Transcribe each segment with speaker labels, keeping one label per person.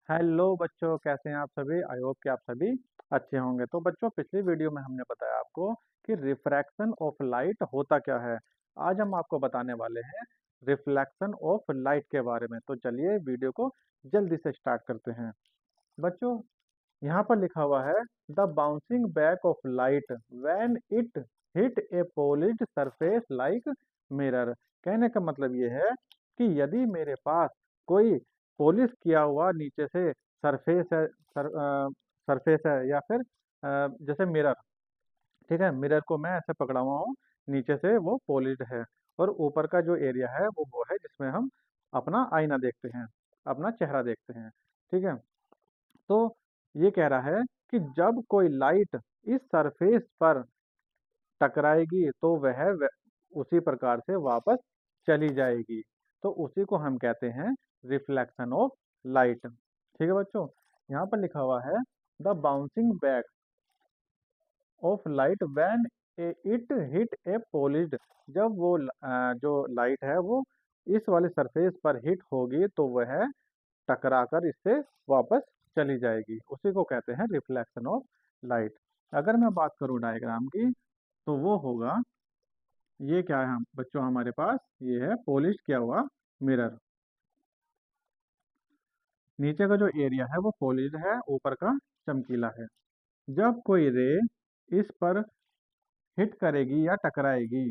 Speaker 1: Hello बच्चों, कैसे हैं आप सभी। आई होप कि आप सभी अच्छे होंगे। तो बच्चों, पिछली वीडियो में हमने बताया आपको कि रिफ्रैक्शन ऑफ लाइट होता क्या है। आज हम आपको बताने वाले हैं रिफ्लेक्शन ऑफ लाइट के बारे में। तो चलिए वीडियो को जल्दी से स्टार्ट करते हैं। बच्चों, यहाँ पर लिखा हुआ है the bouncing back of light when it hit A polished surface like mirror. कहने का मतलब ये है कि यदि मेरे पास कोई पॉलिश किया हुआ नीचे से सरफेस है, सरफेस है या फिर जैसे मिरर, ठीक है। मिरर को मैं ऐसे पकड़ा हुआ हूँ, नीचे से वो पॉलिश्ड है और ऊपर का जो एरिया है वो है जिसमें हम अपना आईना देखते हैं, अपना चेहरा देखते हैं, ठीक है। तो ये कह रहा है कि जब कोई लाइट इस सरफेस पर टकराएगी तो उसी प्रकार से वापस चली जाएगी। तो उसी को हम कहते हैं रिफ्लेक्शन ऑफ लाइट। ठीक है बच्चों, यहाँ पर लिखा हुआ है the bouncing back of light when it hit A polished. जब वो जो लाइट है वो इस वाले सरफेस पर हिट होगी तो वह टकरा कर इससे वापस चली जाएगी। उसी को कहते हैं रिफ्लेक्शन ऑफ लाइट। अगर मैं बात करूं डायग्राम की तो वो होगा, ये क्या है हम बच्चों, हमारे पास ये है पॉलिश किया हुआ मिरर। नीचे का जो एरिया है वो पॉलिश है, ऊपर का चमकीला है। जब कोई रे इस पर हिट करेगी या टकराएगी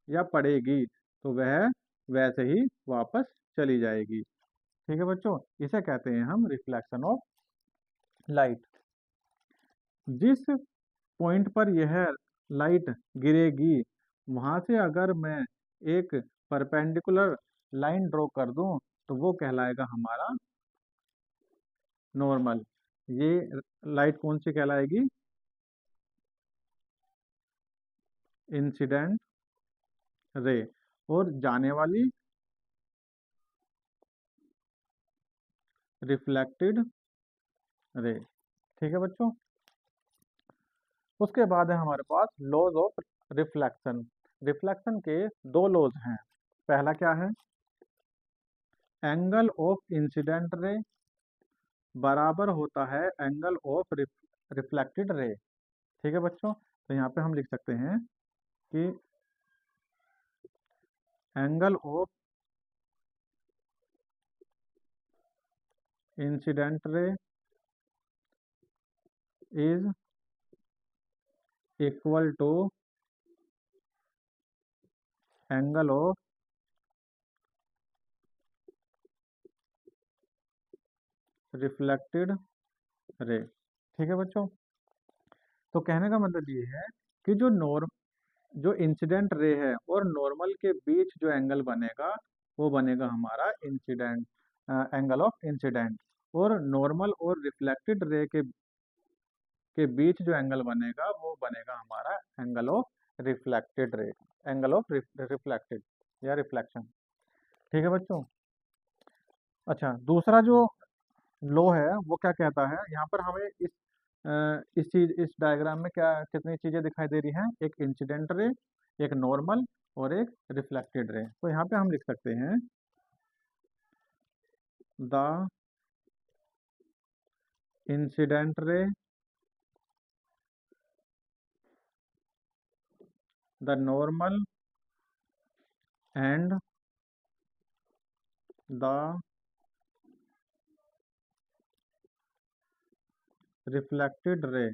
Speaker 1: या पड़ेगी तो वह वैसे ही वापस चली जाएगी। ठीक है बच्चों, इसे कहते हैं हम रिफ्लेक्शन ऑफ लाइट। जिस पॉइंट पर यह लाइट गिरेगी वहां से अगर मैं एक परपेंडिकुलर लाइन ड्रॉ कर दूं तो वो कहलाएगा हमारा नॉर्मल। ये लाइट कौन सी कहलाएगी? Incident ray. और जाने वाली रिफ्लेक्टेड रे। ठीक है बच्चों, उसके बाद है हमारे पास लॉज ऑफ रिफ्लेक्शन। रिफ्लेक्शन के दो लॉज हैं। पहला क्या है? एंगल ऑफ इंसिडेंट रे बराबर होता है एंगल ऑफ रिफ्लेक्टेड रे। ठीक है बच्चों, तो यहाँ पे हम लिख सकते हैं कि angle of incident ray is equal to angle of reflected ray. ठीक है बच्चों, तो कहने का मतलब ये है कि जो इंसिडेंट रे है और नॉर्मल के बीच जो एंगल बनेगा वो बनेगा हमारा इंसिडेंट एंगल ऑफ इंसिडेंट। और नॉर्मल और रिफ्लेक्टेड रे के बीच जो एंगल बनेगा वो बनेगा हमारा एंगल ऑफ रिफ्लेक्टेड रे, एंगल ऑफ रिफ्लेक्टेड या रिफ्लेक्शन। ठीक है बच्चों। अच्छा, दूसरा जो लो है वो क्या कहता है? यहाँ पर हमें इस डायग्राम में क्या कितनी चीजें दिखाई दे रही हैं? एक इंसिडेंट रे, एक नॉर्मल और एक रिफ्लेक्टेड रे। तो यहाँ पे हम लिख सकते हैं the incident ray, the normal and the reflected ray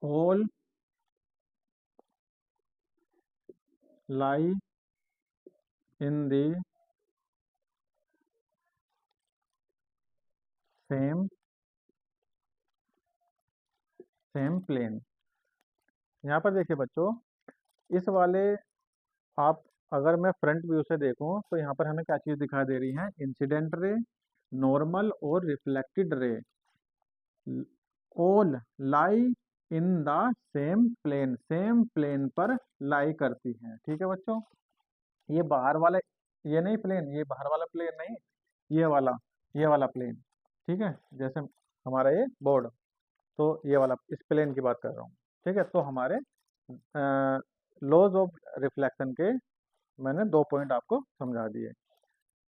Speaker 1: all lie in the same same plane. यहाँ पर देखिए बच्चों, इस वाले आप अगर मैं फ्रंट व्यू से देखूं तो यहाँ पर हमें क्या चीज दिखाई दे रही है? इंसिडेंट रे, नॉर्मल और reflected ray all lie in the same plane पर लाई करती हैं। ठीक है बच्चों, ये बाहर वाला, ये नहीं प्लेन, ये बाहर वाला प्लेन नहीं, ये वाला, ये वाला प्लेन। ठीक है, जैसे हमारा ये बोर्ड, तो ये वाला इस प्लेन की बात कर रहा हूँ। ठीक है, तो हमारे लॉज ऑफ रिफ्लेक्शन के मैंने दो पॉइंट आपको समझा दिए।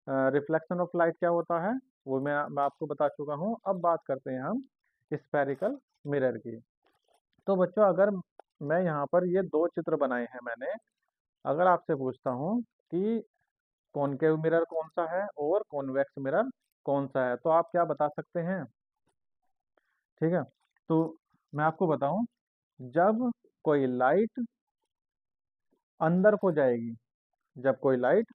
Speaker 1: रिफ्लेक्शन ऑफ लाइट क्या होता है वो मैं आपको बता चुका हूँ। अब बात करते हैं हम स्फेरिकल मिरर की। तो बच्चों अगर मैं यहाँ पर ये दो चित्र बनाए हैं मैंने, अगर आपसे पूछता हूँ कि कॉनकेव मिरर कौन सा है और कॉन्वेक्स मिरर कौन सा है, तो आप क्या बता सकते हैं? ठीक है, तो मैं आपको बताऊं, जब कोई लाइट अंदर को जाएगी, जब कोई लाइट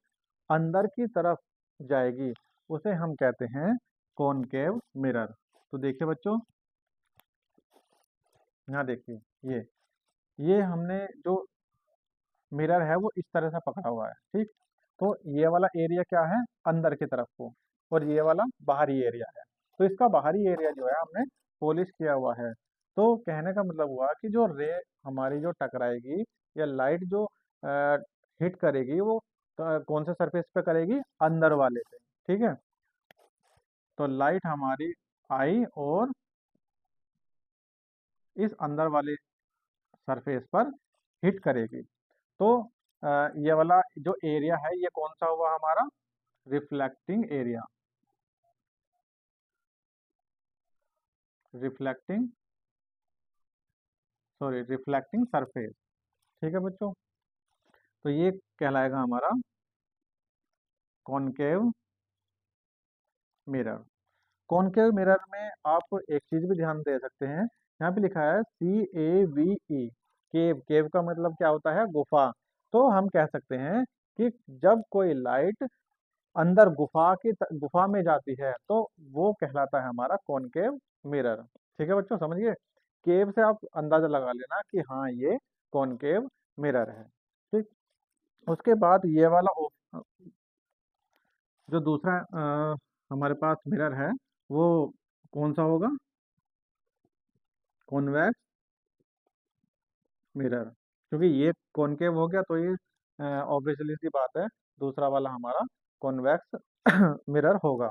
Speaker 1: अंदर की तरफ जाएगी, उसे हम कहते हैं कॉनकेव मिरर। तो देखिए बच्चों, यहाँ देखिए, ये हमने जो मिरर है वो इस तरह से पकड़ा हुआ है, ठीक। तो ये वाला एरिया क्या है, अंदर की तरफ को, और ये वाला बाहरी एरिया है। तो इसका बाहरी एरिया जो है हमने पॉलिश किया हुआ है। तो कहने का मतलब हुआ कि जो रे हमारी जो टकराएगी या लाइट जो हिट करेगी वो कौन से सरफेस पे करेगी, अंदर वाले पे, ठीक है। तो लाइट हमारी आई और इस अंदर वाले सरफेस पर हिट करेगी। तो ये वाला जो एरिया है ये कौन सा हुआ हमारा, reflecting area, reflecting sorry reflecting surface, ठीक है बच्चों। तो ये कहलाएगा हमारा कॉनकेव मिरर। कॉनकेव मिरर में आप एक चीज भी ध्यान दे सकते हैं, यहाँ पे लिखा है CAVE, केव। केव का मतलब क्या होता है, गुफा। तो हम कह सकते हैं कि जब कोई लाइट अंदर गुफा में जाती है तो वो कहलाता है हमारा कॉनकेव मिरर। ठीक है बच्चों, समझिए, केव से आप अंदाजा लगा लेना कि हाँ ये कॉनकेव मिरर है, ठीक। उसके बाद ये वाला जो दूसरा हमारे पास मिरर है वो कौन सा होगा, कॉन्वेक्स मिरर। क्योंकि ये कॉनकेव हो गया तो ये ऑब्वियसली सी बात है, दूसरा वाला हमारा कॉन्वेक्स मिरर होगा,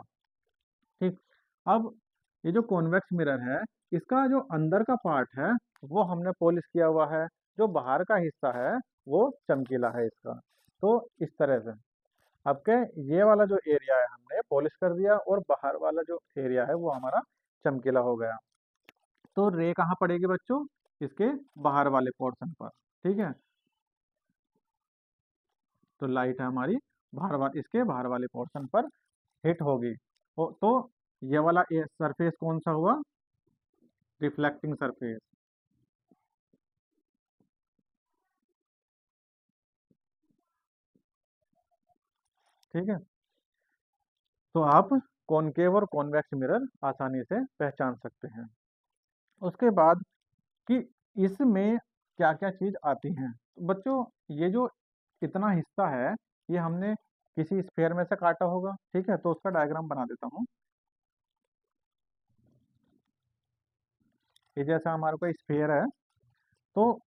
Speaker 1: ठीक। अब ये जो कॉन्वेक्स मिरर है, इसका जो अंदर का पार्ट है वो हमने पॉलिश किया हुआ है, जो बाहर का हिस्सा है वो चमकीला है इसका। तो इस तरह से अब के ये वाला जो एरिया है हमने पॉलिश कर दिया और बाहर वाला जो एरिया है वो हमारा चमकीला हो गया। तो रे कहाँ पड़ेगी बच्चों, इसके बाहर वाले पोर्शन पर, ठीक है। तो लाइट है हमारी इसके बाहर वाले पोर्शन पर हिट होगी। तो ये वाला सरफेस कौन सा हुआ, रिफ्लेक्टिंग सरफेस, ठीक है। तो आप कॉनकेव और कॉन्वेक्स मिरर आसानी से पहचान सकते हैं। उसके बाद कि इसमें क्या क्या चीज आती हैं, तो बच्चों ये जो इतना हिस्सा है ये हमने किसी स्फेयर में से काटा होगा, ठीक है। तो उसका डायग्राम बना देता हूँ। ये जैसा हमारा कोई स्फेयर है, तो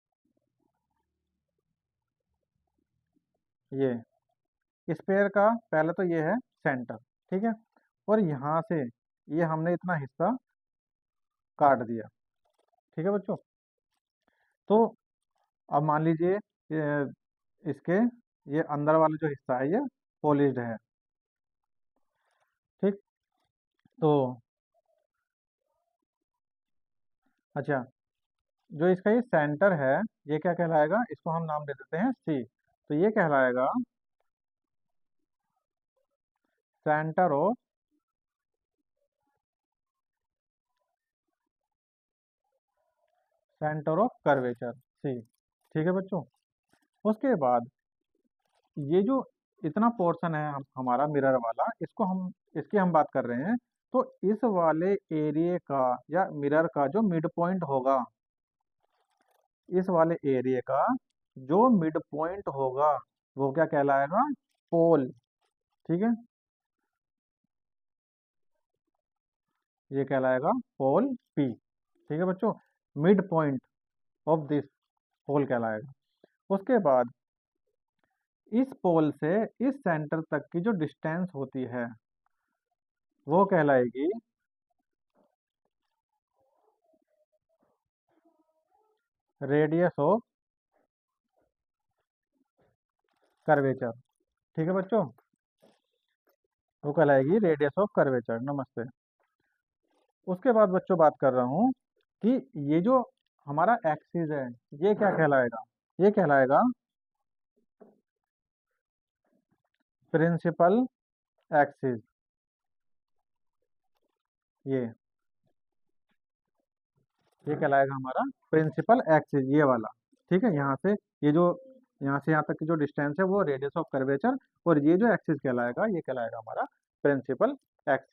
Speaker 1: ये स्फेयर का पहले तो ये है सेंटर, ठीक है। और यहाँ से ये हमने इतना हिस्सा काट दिया, ठीक है बच्चों। तो अब मान लीजिए इसके ये अंदर वाला जो हिस्सा है ये पॉलिश्ड है, ठीक। तो अच्छा, जो इसका ये सेंटर है ये क्या कहलाएगा, इसको हम नाम दे देते हैं C। तो ये कहलाएगा सेंटर ऑफ कर्वेचर, C, ठीक है बच्चों। उसके बाद ये जो इतना पोर्शन है हमारा मिरर वाला, इसकी हम बात कर रहे हैं। तो इस वाले एरिया का या मिरर का जो मिड पॉइंट होगा, इस वाले एरिया का जो मिड पॉइंट होगा वो क्या कहलाएगा, पोल, ठीक है। ये कहलाएगा पोल P, ठीक है बच्चों। मिड पॉइंट ऑफ दिस पोल कहलाएगा। उसके बाद इस पोल से इस सेंटर तक की जो डिस्टेंस होती है वो कहलाएगी रेडियस ऑफ कर्वेचर, ठीक है बच्चों। वो कहलाएगी रेडियस ऑफ कर्वेचर। नमस्ते। उसके बाद बच्चों बात कर रहा हूँ कि ये जो हमारा एक्सिस है, ये क्या कहलाएगा? ये कहलाएगा प्रिंसिपल एक्सिस। ये ये कहलाएगा हमारा प्रिंसिपल एक्सिस, ये वाला। ठीक है, यहाँ से यहाँ तक की जो डिस्टेंस है वो रेडियस ऑफ कर्वेचर, और ये जो एक्सिस कहलाएगा ये कहलाएगा हमारा प्रिंसिपल एक्सिस।